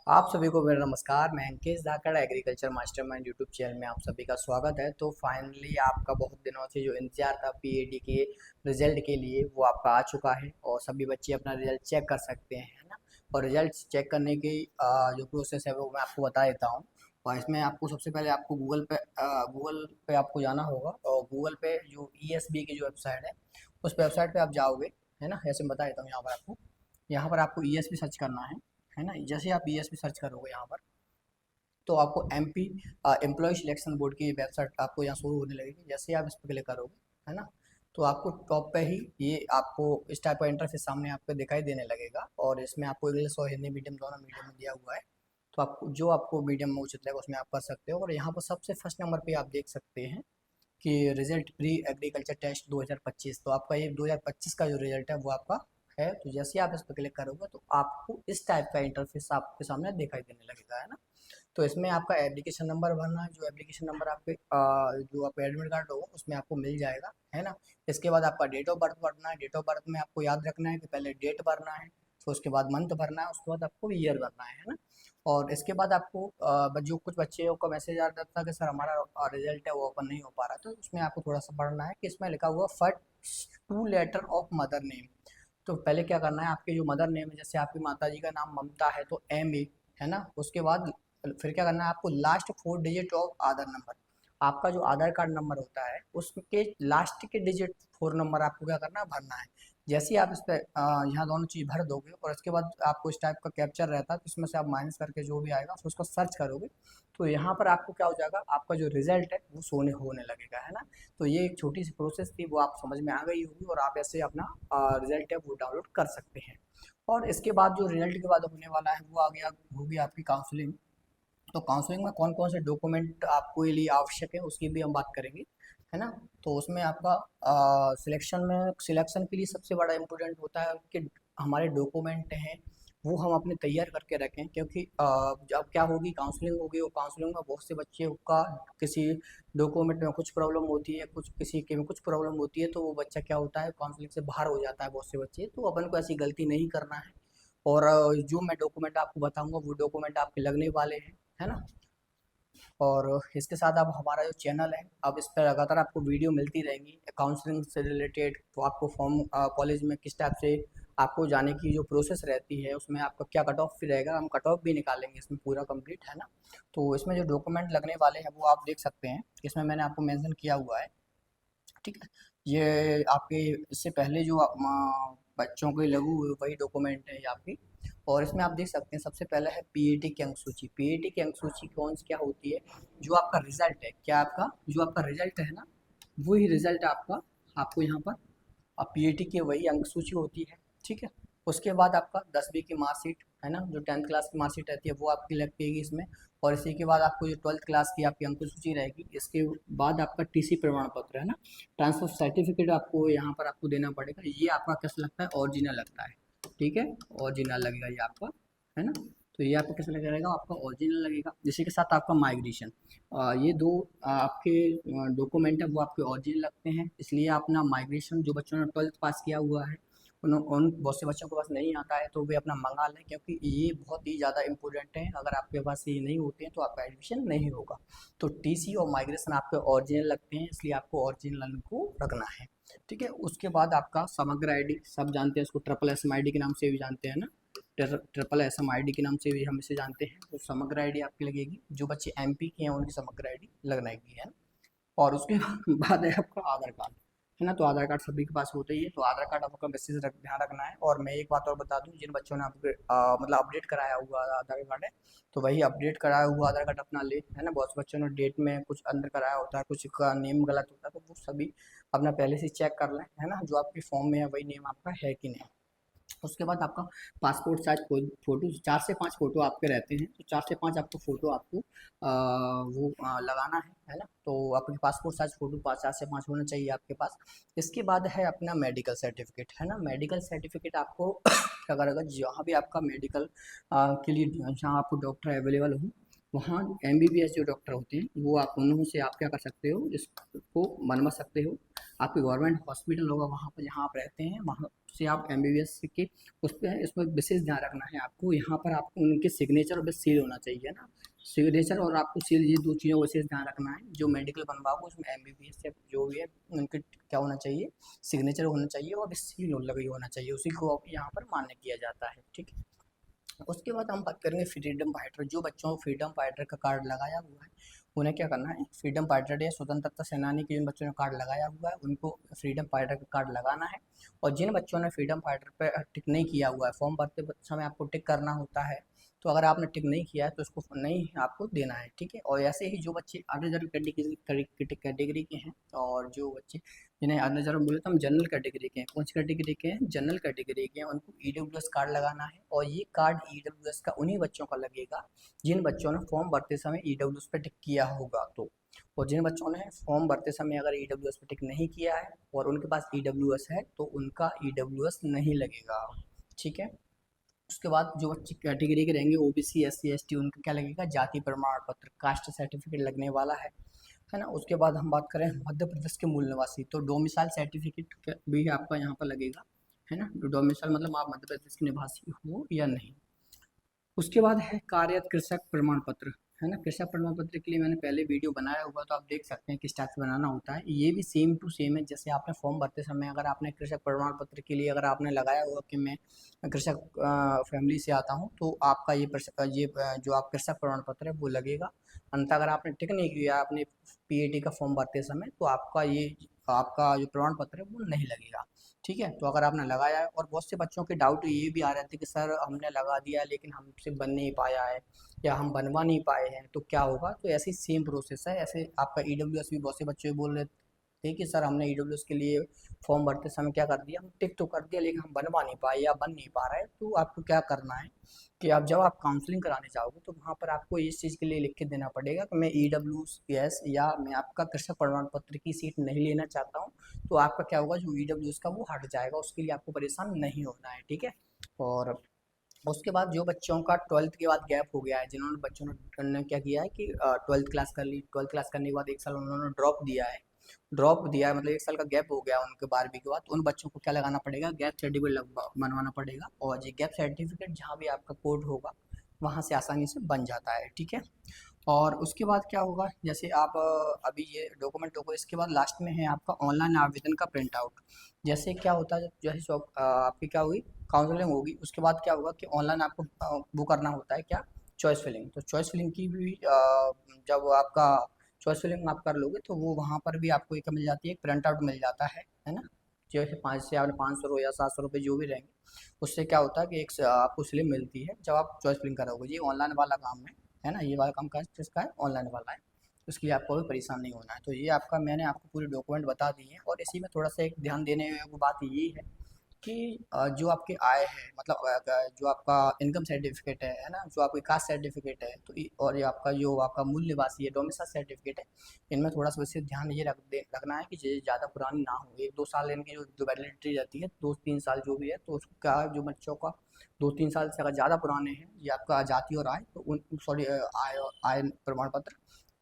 आप सभी को मेरा नमस्कार। मैं अंकेश धाकड़ एग्रीकल्चर मास्टरमाइंड यूट्यूब चैनल में आप सभी का स्वागत है। तो फाइनली आपका बहुत दिनों से जो इंतजार था पीएडी के रिजल्ट के लिए वो आपका आ चुका है और सभी बच्चे अपना रिजल्ट चेक कर सकते हैं, है ना। और रिजल्ट चेक करने की जो प्रोसेस है वो मैं आपको बता देता हूँ। और इसमें आपको सबसे पहले आपको गूगल पे आपको जाना होगा और गूगल पे जो ईएसबी की जो वेबसाइट है उस वेबसाइट पे आप जाओगे, है ना। ऐसे मैं बता देता हूँ। यहाँ पर आपको ईएसबी सर्च करना है ना। जैसे आप ईएसपी सर्च करोगे यहाँ पर तो आपको एमपी एम्प्लॉय सिलेक्शन बोर्ड की वेबसाइट आपको यहाँ शुरू होने लगेगी। जैसे आप इस पर क्लिक करोगे, है ना, तो आपको टॉप पे ही ये आपको इस टाइप का इंटरफेस सामने आपको दिखाई देने लगेगा। और इसमें आपको इंग्लिश और हिंदी मीडियम दोनों मीडियम में दिया हुआ है। तो आपको जो आपको मीडियम में उचित लगेगा उसमें आप कर सकते हो। और यहाँ पर सबसे फर्स्ट नंबर पे आप देख सकते हैं कि रिजल्ट प्री एग्रीकल्चर टेस्ट 2025। तो आपका ये 2025 का जो रिजल्ट है वो आपका है। तो जैसे आप इस पर क्लिक करोगे तो आपको इस टाइप का इंटरफेस आपके सामने दिखाई देने लगेगा, है ना। तो इसमें आपका एप्लीकेशन नंबर भरना है। जो एप्लीकेशन नंबर आपके जो आपका एडमिट कार्ड होगा उसमें आपको मिल जाएगा, है ना। इसके बाद आपका डेट ऑफ बर्थ भरना है। डेट ऑफ बर्थ में आपको याद रखना है कि पहले डेट भरना है, तो उसके बाद मंथ भरना है, उसके बाद आपको ईयर भरना है ना। और इसके बाद आपको जो कुछ बच्चे का मैसेज आ रहा था कि सर हमारा रिजल्ट है वो ओपन नहीं हो पा रहा, तो उसमें आपको थोड़ा सा पढ़ना है कि इसमें लिखा हुआ first two letter of mother name. तो पहले क्या करना है, आपके जो मदर नेम है, जैसे आपकी माता जी का नाम ममता है तो MA, है ना। उसके बाद फिर क्या करना है, आपको last 4 digit of Aadhaar number. आपका जो आधार कार्ड नंबर होता है उसके लास्ट के डिजिट 4 नंबर आपको क्या करना है, भरना है। जैसे ही आप इस पर यहाँ दोनों चीज़ भर दोगे और इसके बाद आपको इस टाइप का कैप्चर रहता है तो इसमें से आप माइनस करके जो भी आएगा फिर उसको सर्च करोगे तो यहाँ पर आपको क्या हो जाएगा, आपका जो रिजल्ट है वो सोने होने लगेगा, है ना। तो ये एक छोटी सी प्रोसेस थी, वो आप समझ में आ गई होगी और आप ऐसे अपना रिजल्ट है वो डाउनलोड कर सकते हैं। और इसके बाद जो रिजल्ट के बाद होने वाला है वो आ गया होगी आपकी काउंसलिंग। तो काउंसलिंग में कौन कौन से डॉक्यूमेंट आपको लिए आवश्यक है उसकी भी हम बात करेंगे, है ना। तो उसमें आपका सिलेक्शन के लिए सबसे बड़ा इम्पोर्टेंट होता है कि हमारे डॉक्यूमेंट हैं वो हम अपने तैयार करके रखें। क्योंकि जब क्या होगी, काउंसलिंग होगी और काउंसलिंग में बहुत से बच्चे का किसी डॉक्यूमेंट में कुछ प्रॉब्लम होती है, कुछ किसी के में कुछ प्रॉब्लम होती है, तो वो बच्चा क्या होता है काउंसलिंग से बाहर हो जाता है बहुत से बच्चे। तो अपन को ऐसी गलती नहीं करना है। और जो मैं डॉक्यूमेंट आपको बताऊंगा वो डॉक्यूमेंट आपके लगने वाले हैं, है ना। और इसके साथ अब हमारा जो चैनल है अब इस पर लगातार आपको वीडियो मिलती रहेंगी काउंसलिंग से रिलेटेड। तो आपको फॉर्म कॉलेज में किस टाइप से आपको जाने की जो प्रोसेस रहती है उसमें आपका क्या कट ऑफ भी रहेगा, हम कट ऑफ भी निकालेंगे इसमें पूरा कंप्लीट, है ना। तो इसमें जो डॉक्यूमेंट लगने वाले हैं वो आप देख सकते हैं, इसमें मैंने आपको मेंशन किया हुआ है, ठीक है। ये आपके इससे पहले जो बच्चों के लघु हुए वही डॉक्यूमेंट है ये आपकी। और इसमें आप देख सकते हैं सबसे पहला है पीएटी की अंक सूची। पीएटी की अंक सूची कौन सी क्या होती है, जो आपका रिजल्ट है, क्या आपका जो आपका रिजल्ट है ना, वही रिजल्ट आपका आपको यहाँ पर अब पीएटी की वही अंक सूची होती है, ठीक है। उसके बाद आपका 10वीं की मार्कशीट, है ना, जो 10th क्लास की मार्कशीट रहती है वो आपकी लगती है इसमें। और इसी के बाद आपको जो 12th क्लास की आपकी अंक सूची रहेगी, इसके बाद आपका टीसी प्रमाण पत्र, है ना, ट्रांसफर सर्टिफिकेट आपको यहाँ पर आपको देना पड़ेगा। ये आपका कैसा लगता है, ओरिजिनल लगता है, ठीक है, ओरिजिनल लगेगा ये आपका, है ना। तो ये आपको कैसा लगेगा, आपका ओरिजिनल लगेगा। इसी के साथ आपका माइग्रेशन, ये दो आपके डॉक्यूमेंट है वो आपके ओरिजिनल लगते हैं। इसलिए अपना माइग्रेशन जो बच्चों ने 12th पास किया हुआ है उन बहुत से बच्चों के पास नहीं आता है तो वे अपना मंगा लें, क्योंकि ये बहुत ही ज़्यादा इंपॉर्टेंट है। अगर आपके पास ये नहीं होते हैं तो आपका एडमिशन नहीं होगा। तो टीसी और माइग्रेशन आपके ओरिजिनल लगते हैं, इसलिए आपको ओरिजिनल को रखना है, ठीक है। उसके बाद आपका समग्र आईडी, सब जानते हैं इसको ट्रिपल एसएम आईडी के नाम से भी जानते हैं ना, ट्रिपल एसएम आईडी के नाम से भी हम इसे जानते हैं। तो समग्र आईडी आपकी लगेगी, जो बच्चे एमपी के हैं उनकी समग्र आईडी लगना है। और उसके बाद है आपका आधार कार्ड, है ना। तो आधार कार्ड सभी के पास होते ही है, तो आधार कार्ड आपका मैसेज ध्यान रखना है। और मैं एक बात और बता दूं, जिन बच्चों ने मतलब अपडेट कराया हुआ आधार कार्ड है तो वही अपडेट कराया हुआ आधार कार्ड अपना ले, है ना। बहुत से बच्चों ने डेट में कुछ अंदर कराया होता है, कुछ का नेम गलत होता है, तो वो सभी अपना पहले से चेक कर लें, है ना, जो आपके फॉर्म में है वही नेम आपका है कि नहीं। उसके बाद आपका पासपोर्ट साइज फोटो, 4 से 5 फोटो आपके रहते हैं, तो 4 से 5 आपको फोटो आपको लगाना है ना। तो आपके पासपोर्ट साइज फोटो 4 से 5 होना चाहिए आपके पास। इसके बाद है अपना मेडिकल सर्टिफिकेट, है ना। मेडिकल सर्टिफिकेट आपको अगर अगर जहाँ भी आपका मेडिकल के लिए जहाँ आपको डॉक्टर अवेलेबल हो वहाँ एमबीबीएस जो डॉक्टर होते हैं वो आप उन्हों से आप क्या कर सकते हो, इसको बनवा सकते हो। आपके गवर्नमेंट हॉस्पिटल होगा वहाँ पर जहाँ आप रहते हैं, वहाँ से आप एमबीबीएस के उस पर इसमें विशेष ध्यान रखना है आपको। यहाँ पर आपको उनके सिग्नेचर और बस सील होना चाहिए ना, सिग्नेचर और आपको सील, ये दो चीज़ों का विशेष ध्यान रखना है। जो मेडिकल बनवाओगे उसमें एमबीबीएस या जो भी है उनके क्या होना चाहिए, सिग्नेचर होना चाहिए और सील लगी होना चाहिए, उसी को यहाँ पर मान्य किया जाता है। ठीक है, उसके बाद हम बात करेंगे फ्रीडम फाइटर। जो बच्चों को फ्रीडम फाइटर का कार्ड लगाया हुआ है उन्हें क्या करना है, फ्रीडम फाइटर या स्वतंत्रता सेनानी के जिन बच्चों ने कार्ड लगाया हुआ है उनको फ्रीडम फाइटर का कार्ड लगाना है। और जिन बच्चों ने फ्रीडम फाइटर पर टिक नहीं किया हुआ है, फॉर्म भरते समय आपको टिक करना होता है, तो अगर आपने टिक नहीं किया है तो उसको नहीं आपको देना है। ठीक है, और ऐसे ही जो बच्चे अदर जनरल कैटेगरी के हैं, और जो बच्चे जिन्हें अदर जनरल बोले तो हम जनरल कैटेगरी के हैं, कौन सी कैटेगरी के हैं, जनरल कैटेगरी के हैं, उनको ईडब्ल्यूएस कार्ड लगाना है। और ये कार्ड ईडब्ल्यूएस का उन्हीं बच्चों का लगेगा जिन बच्चों ने फॉर्म भरते समय ईडब्ल्यूएस पे टिक किया होगा। तो और जिन बच्चों ने फॉर्म भरते समय अगर ईडब्ल्यूएस पे टिक नहीं किया है और उनके पास ईडब्ल्यूएस है तो उनका ईडब्ल्यूएस नहीं लगेगा। ठीक है, उसके बाद जो बच्चे कैटेगरी के रहेंगे ओबीसी एससी एसटी, उनका क्या लगेगा, जाति प्रमाण पत्र, कास्ट सर्टिफिकेट लगने वाला है ना। उसके बाद हम बात करें मध्य प्रदेश के मूल निवासी, तो डोमिसाइल सर्टिफिकेट भी आपका यहाँ पर लगेगा, है ना। डोमिसाइल मतलब आप मध्य प्रदेश के निवासी हो या नहीं। उसके बाद है कार्यरत कृषक प्रमाण पत्र, है ना। कृषक प्रमाण पत्र के लिए मैंने पहले वीडियो बनाया हुआ, तो आप देख सकते हैं किस टाइप से बनाना होता है। ये भी सेम टू सेम है, जैसे आपने फॉर्म भरते समय अगर आपने कृषक प्रमाण पत्र के लिए अगर आपने लगाया हुआ कि मैं कृषक फैमिली से आता हूँ, तो आपका जो आप कृषक प्रमाण पत्र है वो लगेगा। अन्यथा अगर आपने टिक नहीं किया अपने पीएटी का फॉर्म भरते समय तो आपका जो प्रमाण पत्र है वो नहीं लगेगा। ठीक है, तो अगर आपने लगाया है, और बहुत से बच्चों के डाउट ये भी आ रहे थे कि सर हमने लगा दिया है लेकिन हमसे बन नहीं पाया है या हम बनवा नहीं पाए हैं तो क्या होगा, तो ऐसी सेम प्रोसेस है। ऐसे आपका ईडब्ल्यूएस भी बहुत से बच्चे बोल रहे थे कि सर हमने ईडब्ल्यूएस के लिए फॉर्म भरते समय क्या कर दिया, हम टिक तो कर दिया लेकिन हम बनवा नहीं पाए या बन नहीं पा रहा है। तो आपको क्या करना है कि आप जब आप काउंसलिंग कराने जाओगे तो वहाँ पर आपको इस चीज़ के लिए लिख के देना पड़ेगा कि मैं ईडब्ल्यूएस या मैं आपका कृषक प्रमाण पत्र की सीट नहीं लेना चाहता हूँ। तो आपका क्या होगा, जो ईडब्ल्यूएस का वो हट जाएगा, उसके लिए आपको परेशान नहीं होना है। ठीक है, और उसके बाद जो बच्चों का 12th के बाद गैप हो गया है, जिन्होंने बच्चों ने क्या किया है कि 12th क्लास कर ली, 12th क्लास करने के बाद एक साल उन्होंने ड्रॉप दिया है, मतलब एक साल का गैप हो गया उनके 12वीं के बाद, तो उन बच्चों को क्या लगाना पड़ेगा, गैप सर्टिफिकेट बनवाना पड़ेगा। और ये गैप सर्टिफिकेट जहाँ भी आपका कोड होगा वहाँ से आसानी से बन जाता है। ठीक है, और उसके बाद क्या होगा, जैसे आप अभी ये डॉक्यूमेंट होगा, इसके बाद लास्ट में है आपका ऑनलाइन आवेदन का प्रिंट आउट। जैसे क्या होता है, जैसे आपकी क्या हुई, काउंसलिंग होगी, उसके बाद क्या होगा कि ऑनलाइन आपको वो करना होता है क्या, चॉइस फिलिंग। तो चॉइस फिलिंग की भी जब आपका चॉइस फिलिंग आप कर लोगे तो वो वहाँ पर भी आपको एक मिल जाती है, एक प्रिंट आउट मिल जाता है ना। जैसे पाँच से आपने 500 या 700 रुपये जो भी रहेंगे, उससे क्या होता है कि एक आपको स्लिप मिलती है जब आप चॉइस फिलिंग करोगे। ये ऑनलाइन वाला काम है ना, ये वाला काम किसका है, ऑनलाइन वाला है। उसके लिए आपको भी परेशान नहीं होना है। तो ये आपका मैंने आपको पूरे डॉक्यूमेंट बता दिए हैं, और इसी में थोड़ा सा एक ध्यान देने योग्य बात ये है कि जो आपकी आय है, मतलब जो आपका इनकम सर्टिफिकेट है ना, जो आपकी कास्ट सर्टिफिकेट है, तो और ये आपका जो आपका मूल निवासी है डोमिसाइल सर्टिफिकेट है, इनमें थोड़ा सा वैसे ध्यान ये रखना है कि ये ज़्यादा पुरानी ना हो। 1-2 साल इनकी जो वैलिडिटी रहती है, 2-3 साल जो भी है, तो उसका जो बच्चों का 2-3 साल से अगर ज़्यादा पुराने हैं ये आपका जाति और आय, तो उन सॉरी आय प्रमाण पत्र,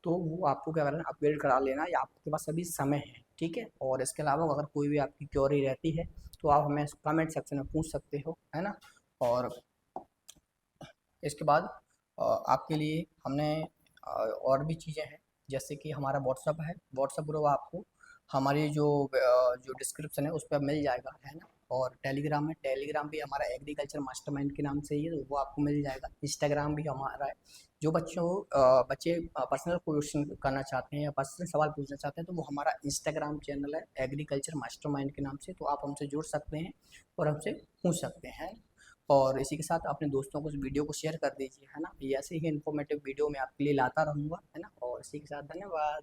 तो वो आपको क्या करना है, अपग्रेड करा लेना, या आपके पास अभी समय है। ठीक है, और इसके अलावा अगर कोई भी आपकी क्वेरी रहती है तो आप हमें कमेंट सेक्शन में पूछ सकते हो, है ना। और इसके बाद आपके लिए हमने और भी चीज़ें हैं, जैसे कि हमारा व्हाट्सअप है, व्हाट्सअप ग्रुप आपको हमारी जो डिस्क्रिप्शन है उस पर मिल जाएगा, है ना। और टेलीग्राम है, टेलीग्राम भी हमारा एग्रीकल्चर मास्टरमाइंड के नाम से ही है, तो वो आपको मिल जाएगा। इंस्टाग्राम भी हमारा है। जो बच्चे पर्सनल क्वेश्चन करना चाहते हैं या पर्सनल सवाल पूछना चाहते हैं तो वो हमारा इंस्टाग्राम चैनल है एग्रीकल्चर मास्टरमाइंड के नाम से, तो आप हमसे जुड़ सकते हैं और हमसे पूछ सकते हैं। और इसी के साथ अपने दोस्तों को इस वीडियो को शेयर कर दीजिए, है ना। ये ऐसे ही इन्फॉर्मेटिव वीडियो मैं आपके लिए लाता रहूँगा, है ना। और इसी के साथ धन्यवाद।